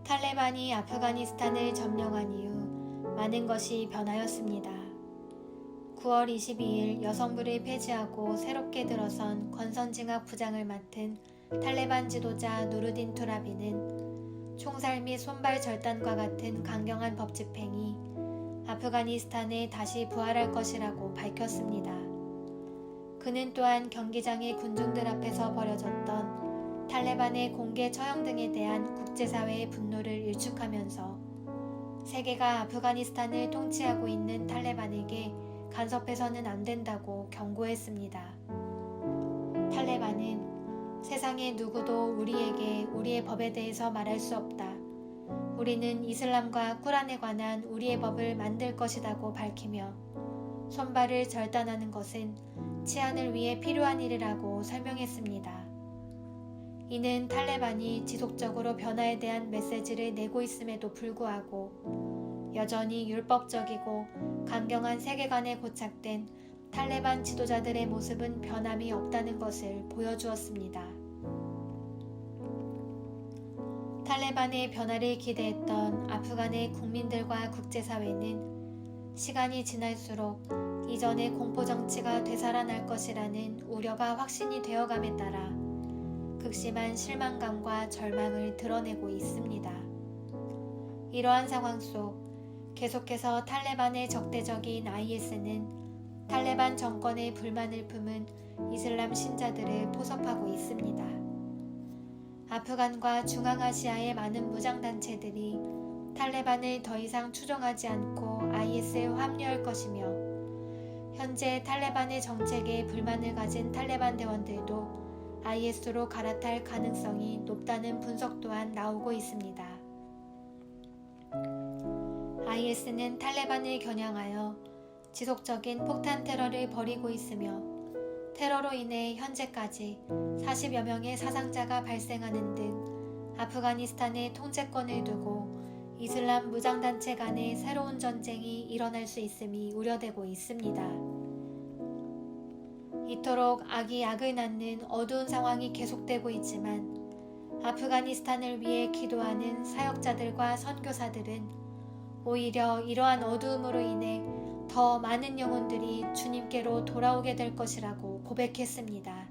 탈레반이 아프가니스탄을 점령한 이후 많은 것이 변하였습니다. 9월 22일 여성부를 폐지하고 새롭게 들어선 권선징악 부장을 맡은 탈레반 지도자 누르딘 투라비는 총살 및 손발 절단과 같은 강경한 법 집행이 아프가니스탄에 다시 부활할 것이라고 밝혔습니다. 그는 또한 경기장의 군중들 앞에서 벌여졌던 탈레반의 공개 처형 등에 대한 국제사회의 분노를 일축하면서 세계가 아프가니스탄을 통치하고 있는 탈레반에게 간섭해서는 안 된다고 경고했습니다. 탈레반은 세상의 누구도 우리에게 우리의 법에 대해서 말할 수 없다. 우리는 이슬람과 꾸란에 관한 우리의 법을 만들 것이라고 밝히며 손발을 절단하는 것은 치안을 위해 필요한 일이라고 설명했습니다. 이는 탈레반이 지속적으로 변화에 대한 메시지를 내고 있음에도 불구하고 여전히 율법적이고 강경한 세계관에 고착된 탈레반 지도자들의 모습은 변함이 없다는 것을 보여주었습니다. 탈레반의 변화를 기대했던 아프간의 국민들과 국제사회는 시간이 지날수록 이전의 공포정치가 되살아날 것이라는 우려가 확신이 되어감에 따라 극심한 실망감과 절망을 드러내고 있습니다. 이러한 상황 속 계속해서 탈레반의 적대적인 IS는 탈레반 정권의 불만을 품은 이슬람 신자들을 포섭하고 있습니다. 아프간과 중앙아시아의 많은 무장단체들이 탈레반을 더 이상 추종하지 않고 IS에 합류할 것이며 현재 탈레반의 정책에 불만을 가진 탈레반 대원들도 IS로 갈아탈 가능성이 높다는 분석 또한 나오고 있습니다. IS는 탈레반을 겨냥하여 지속적인 폭탄 테러를 벌이고 있으며 테러로 인해 현재까지 40여 명의 사상자가 발생하는 등 아프가니스탄의 통제권을 두고 이슬람 무장단체 간의 새로운 전쟁이 일어날 수 있음이 우려되고 있습니다. 이토록 악이 악을 낳는 어두운 상황이 계속되고 있지만 아프가니스탄을 위해 기도하는 사역자들과 선교사들은 오히려 이러한 어두움으로 인해 더 많은 영혼들이 주님께로 돌아오게 될 것이라고 고백했습니다.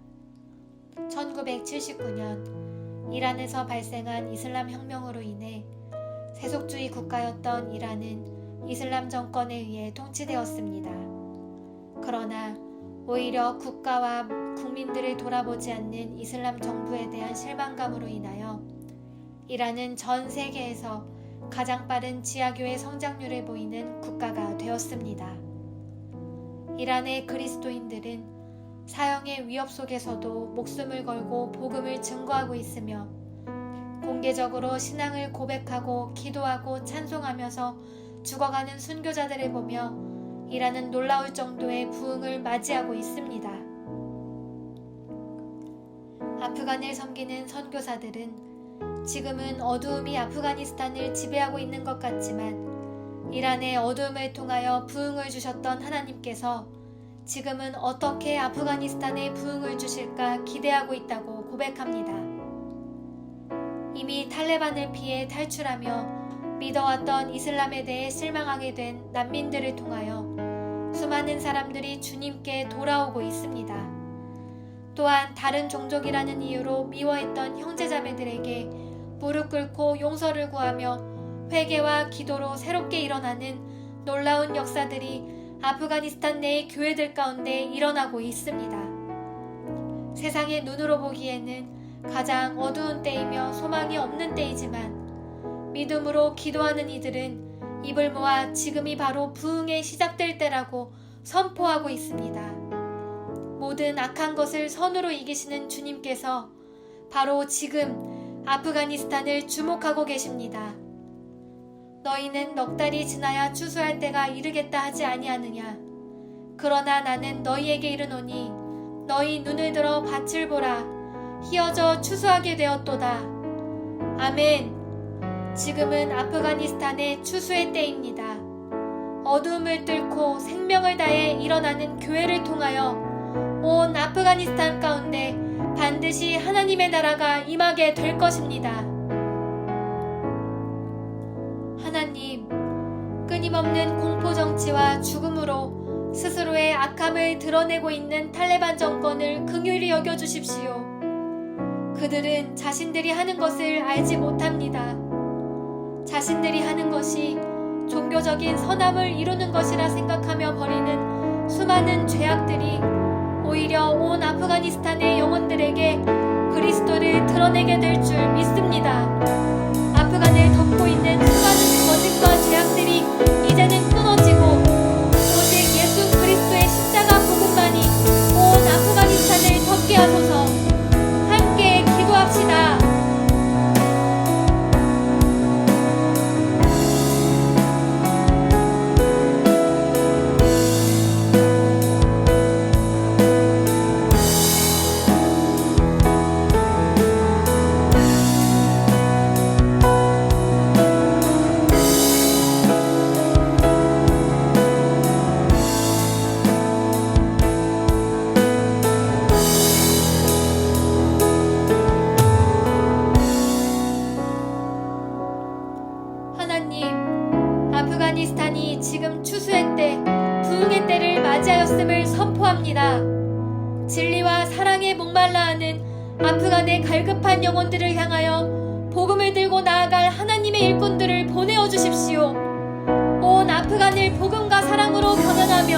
1979년 이란에서 발생한 이슬람 혁명으로 인해 세속주의 국가였던 이란은 이슬람 정권에 의해 통치되었습니다. 그러나 오히려 국가와 국민들을 돌아보지 않는 이슬람 정부에 대한 실망감으로 인하여 이란은 전 세계에서 가장 빠른 지하교회 성장률을 보이는 국가가 되었습니다. 이란의 그리스도인들은 사형의 위협 속에서도 목숨을 걸고 복음을 증거하고 있으며 공개적으로 신앙을 고백하고 기도하고 찬송하면서 죽어가는 순교자들을 보며 이란은 놀라울 정도의 부흥을 맞이하고 있습니다. 아프간을 섬기는 선교사들은 지금은 어두움이 아프가니스탄을 지배하고 있는 것 같지만 이란의 어두움을 통하여 부흥을 주셨던 하나님께서 지금은 어떻게 아프가니스탄에 부흥을 주실까 기대하고 있다고 고백합니다. 이미 탈레반을 피해 탈출하며 믿어왔던 이슬람에 대해 실망하게 된 난민들을 통하여 수많은 사람들이 주님께 돌아오고 있습니다. 또한 다른 종족이라는 이유로 미워했던 형제자매들에게 무릎 꿇고 용서를 구하며 회개와 기도로 새롭게 일어나는 놀라운 역사들이 아프가니스탄 내의 교회들 가운데 일어나고 있습니다. 세상의 눈으로 보기에는 가장 어두운 때이며 소망이 없는 때이지만 믿음으로 기도하는 이들은 입을 모아 지금이 바로 부흥의 시작될 때라고 선포하고 있습니다. 모든 악한 것을 선으로 이기시는 주님께서 바로 지금 아프가니스탄을 주목하고 계십니다. 너희는 넉 달이 지나야 추수할 때가 이르겠다 하지 아니하느냐. 그러나 나는 너희에게 이르노니 너희 눈을 들어 밭을 보라. 희어져 추수하게 되었도다. 아멘. 지금은 아프가니스탄의 추수의 때입니다. 어두움을 뚫고 생명을 다해 일어나는 교회를 통하여 온 아프가니스탄 가운데 반드시 하나님의 나라가 임하게 될 것입니다. 끊임없는 공포 정치와 죽음으로 스스로의 악함을 드러내고 있는 탈레반 정권을 긍휼히 여겨주십시오. 그들은 자신들이 하는 것을 알지 못합니다. 자신들이 하는 것이 종교적인 선함을 이루는 것이라 생각하며 벌이는 수많은 죄악들이 오히려 온 아프가니스탄의 영혼들에게 그리스도를 드러내게 될 줄 믿습니다. 아프간을 덮고 있는 수많은 거짓과 죄악들이 이제는 끊어지고 오직 예수 그리스도의 십자가 복음만이 온 아프가니스탄을 덮게 하소서. 함께 기도합시다. 하나님, 아프가니스탄이 지금 추수의 때, 부흥의 때를 맞이하였음을 선포합니다. 진리와 사랑에 목말라하는 아프간의 갈급한 영혼들을 향하여 복음을 들고 나아갈 하나님의 일꾼들을 보내어 주십시오. 온 아프간을 복음과 사랑으로 변환하며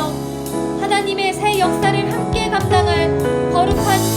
하나님의 새 역사를 함께 감당할 거룩한